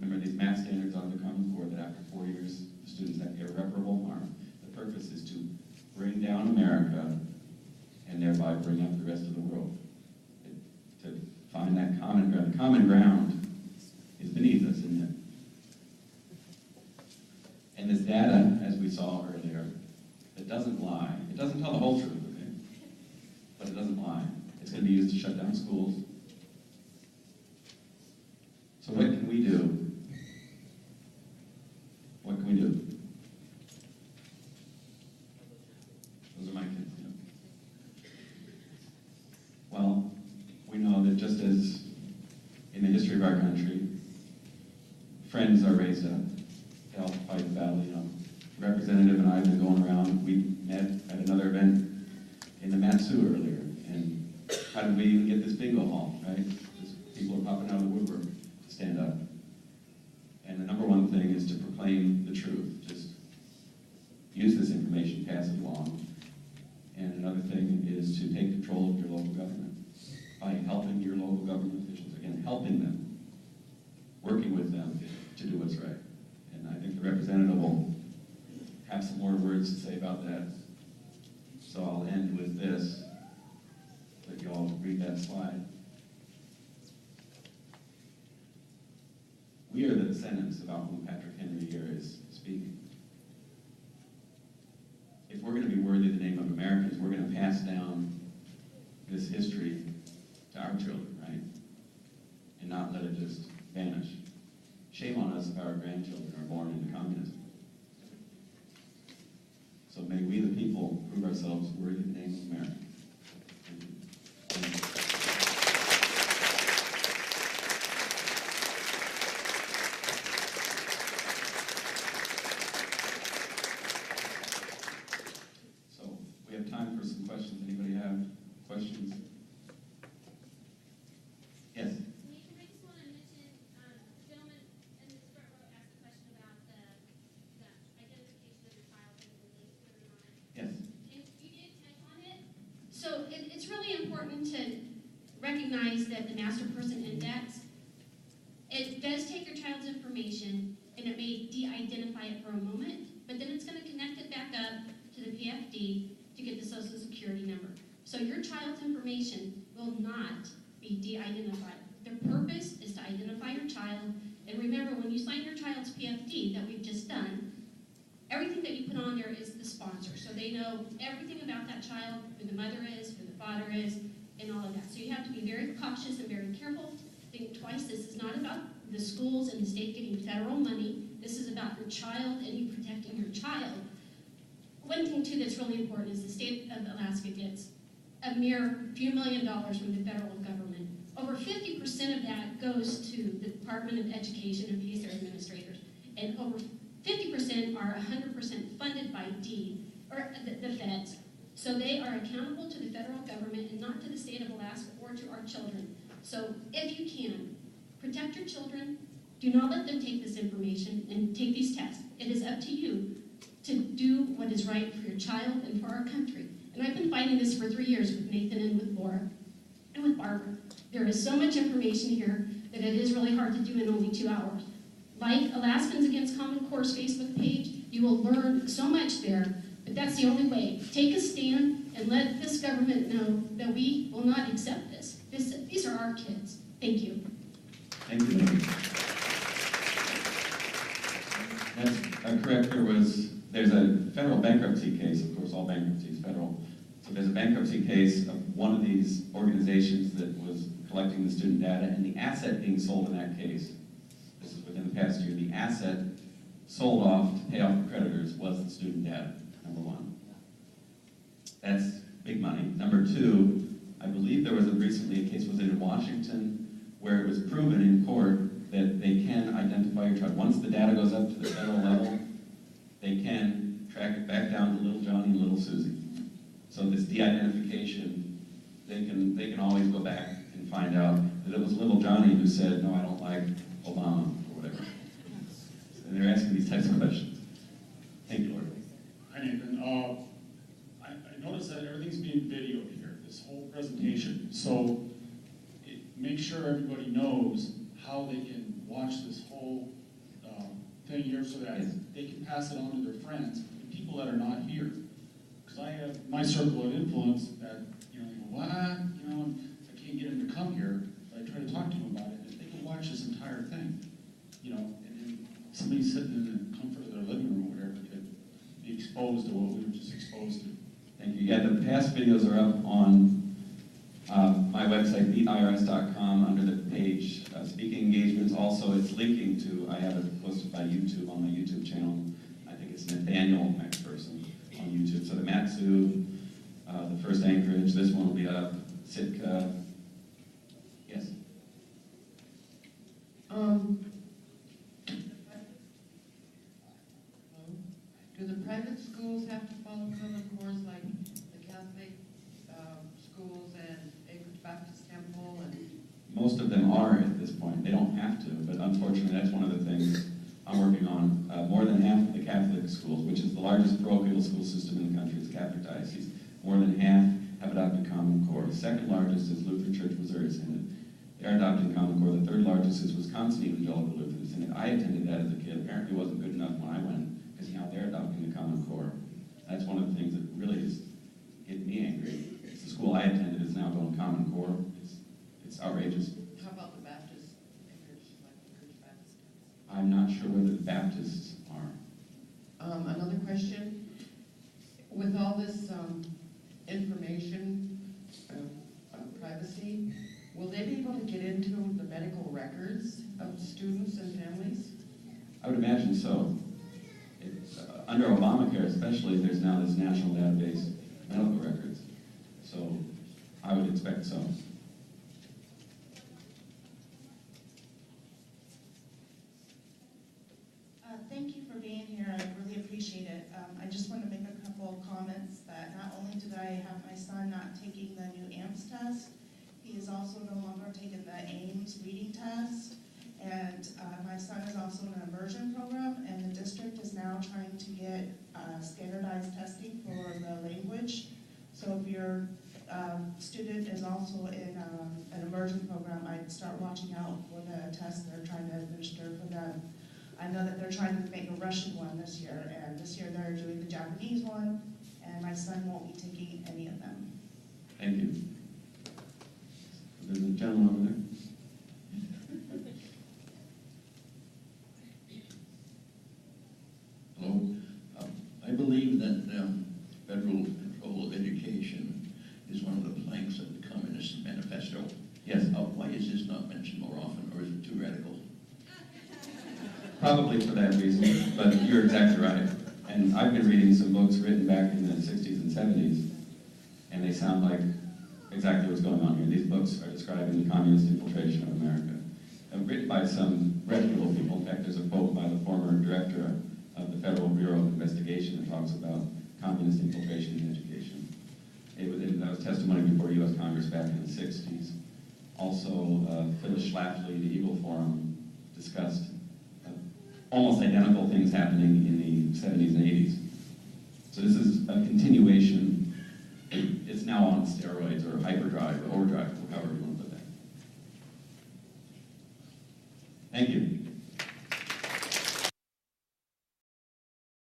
Remember, these math standards on the Common Core that after 4 years, the students have irreparable harm. The purpose is to bring down America and thereby bring up the rest of the world. To find that common ground. The common ground is beneath us, isn't it? And this data, as we saw earlier, it doesn't lie. It doesn't tell the whole truth, okay? But it doesn't lie. It's going to be used to shut down schools. So what can we do? What can we do? Those are my kids, yeah. Well, we know that just as in the history of our country, friends are raised up to help fight the battle, you know. Representative and I have been going around. We met at another event in the Matsu earlier, and how did we even get this bingo hall, right? Just people are popping out of the woodwork to stand up. And the number one thing is to proclaim the truth. Just use this information, pass it along. And another thing is to take control of your local government by helping your local government officials, again, helping them, working with them to do what's right. And I think the representative will have some more words to say about that. So I'll end with this. Let you all read that slide. We are the descendants about whom Patrick Henry here is speaking. If we're going to be worthy of the name of Americans, we're going to pass down this history to our children, right? And not let it just vanish. Shame on us if our grandchildren are born into communism. So may we, the people, prove ourselves worthy of the name of America. Thank you. Thank you. So we have time for some questions. Anybody have questions? Yes? Nathan, I just want to mention, the gentleman in the front row asked a question about the identification of your child and the link to it or not. Yes. And you did touch on it. So it's really important to recognize that the master person index, it does take your child's information and it may de-identify it for a moment, but then it's going to connect it back up to the PFD to get the social security number. So your child's information will not be de-identified. Their purpose is to identify your child, and remember, when you sign your child's PFD that we've just done, everything that you put on there is the sponsor, so they know everything about that child, who the mother is, who the father is, and all of that. So you have to be very cautious and very careful. Think twice. This is not about the schools and the state getting federal money. This is about your child and you protecting your child. One thing, too, that's really important is the state of Alaska gets a mere few $1 million from the federal government. Over 50% of that goes to the Department of Education and pays their administrators. And over 50% are 100% funded by the feds. So they are accountable to the federal government and not to the state of Alaska or to our children. So if you can, protect your children. Do not let them take this information and take these tests. It is up to you to do what is right for your child and for our country. And I've been fighting this for 3 years with Nathan and with Laura and with Barbara. There is so much information here that it is really hard to do in only 2 hours. Like Alaskans Against Common Core's Facebook page, you will learn so much there, but that's the only way. Take a stand and let this government know that we will not accept this. These are our kids. Thank you. Thank you. That's correct. There's a federal bankruptcy case. Of course, all bankruptcy is federal. So there's a bankruptcy case of one of these organizations that was collecting the student data, and the asset being sold in that case, this is within the past year, the asset sold off to pay off the creditors was the student data, number one. That's big money. Number two, I believe there was recently a case, was it in Washington, where it was proven in court that they can identify your child. Once the data goes up to the federal level, they can track it back down to little Johnny and little Susie. So this de-identification, they can always go back and find out that it was little Johnny who said, no, I don't like Obama, or whatever. And they're asking these types of questions. Thank you, Lord. Hi, Nathan. I noticed that everything's being videoed here, this whole presentation. So make sure everybody knows how they can watch this whole thing here so that Yes. they can pass it on to their friends, and people that are not here. Because I have my circle of influence that, you know, they go, what? You know, I can't get them to come here, but I try to talk to them about it. If they can watch this entire thing, you know, and then somebody sitting in the comfort of their living room or whatever could be exposed to what we were just exposed to. Thank you. Yeah, the past videos are up on my website, beatirs.com, under the page Speaking Engagements. Also, it's linking to, I have it posted by YouTube on my YouTube channel. I think it's Nathaniel McPherson on YouTube. So the Matsu, the first Anchorage, this one will be up, Sitka. Yes? Do the private schools have to follow common cores like the Catholic schools and Anchorage Baptist Temple and? Most of them are at this point. They don't have to, but unfortunately, that's one of the things I'm working on. More than half of the Catholic schools, which is the largest parochial school system in the country, is Catholic diocese. More than half have adopted Common Core. The second largest is Lutheran Church Missouri Synod. They are adopting Common Core. The third largest is Wisconsin Evangelical Lutheran Synod. I attended that as a kid. Apparently, it wasn't good enough when I went, because now they're adopting the Common Core. That's one of the things that really is getting me angry. It's the school I attended is now going Common Core. It's outrageous. How about the Baptist Anchorage, like Anchorage Baptist? I'm not sure whether the Baptists are. Another question. With all this information of privacy, will they be able to get into the medical records of students and families? I would imagine so. Under Obamacare especially, there's now this national database of medical records. So I would expect so. Thank you for being here. I really appreciate it. I just want to make a couple of comments that not only did I have my son not taking the new AMPS test, he is also no longer taking the AIMS reading test. And my son is also in an immersion program, and the district is now trying to get standardized testing for the language. So if your student is also in an immersion program, I'd start watching out for the tests they're trying to administer for them. I know that they're trying to make a Russian one this year, and this year they're doing the Japanese one, and my son won't be taking any of them. Thank you. There's a gentleman over there. Hello. I believe that federal control of education is one of the planks of the Communist Manifesto. Yes. Why is this not mentioned more often, or is it too radical? Probably for that reason, but you're exactly right. And I've been reading some books written back in the 60s and 70s, and they sound like exactly what's going on here. These books are describing the communist infiltration of America. Written by some reputable people. In fact, there's a quote by the former director of the Federal Bureau of Investigation that talks about communist infiltration in education. That was testimony before U.S. Congress back in the 60s. Also, Phyllis Schlafly, the Eagle Forum, discussed almost identical things happening in the 70s and 80s. So this is a continuation. It's now on steroids or hyperdrive or overdrive, however you